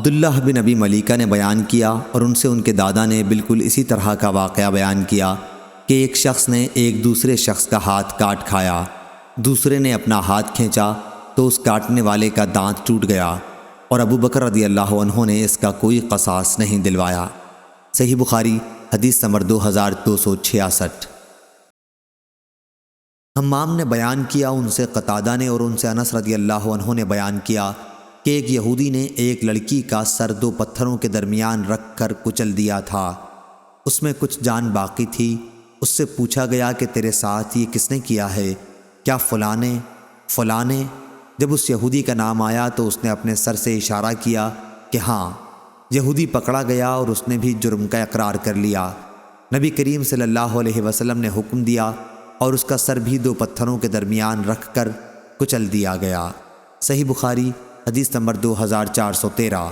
عبداللہ بن ابی ملیکہ نے بیان کیا اور ان سے ان کے دادا نے بالکل اسی طرح کا واقعہ بیان کیا کہ ایک شخص نے ایک دوسرے شخص کا ہاتھ کاٹ کھایا، دوسرے نے اپنا ہاتھ کھینچا تو اس کاٹنے والے کا دانت ٹوٹ گیا اور ابو بکر رضی اللہ عنہ نے اس کا کوئی قصاص نہیں دلوایا۔ صحیح بخاری حدیث نمبر 2266۔ حمام نے بیان کیا ان سے قتادہ نے اور ان سے انس رضی اللہ عنہ نے بیان کیا کہ ایک یہودی نے ایک لڑکی کا سر دو پتھروں کے درمیان رکھ کر کچل دیا تھا، اس میں کچھ جان باقی تھی۔ اس سے پوچھا گیا کہ تیرے ساتھ یہ کس نے کیا ہے؟ کیا فلاں نے؟ جب اس یہودی کا نام آیا تو اس نے اپنے سر سے اشارہ کیا کہ ہاں۔ یہودی پکڑا گیا اور اس نے بھی جرم کا اقرار کر لیا۔ نبی کریم صلی اللہ علیہ وسلم نے حکم دیا اور اس کا سر بھی دو پتھروں کے درمیان رکھ کر کچل دیا گیا۔ صحیح بخاری حدیث نمبر 2413۔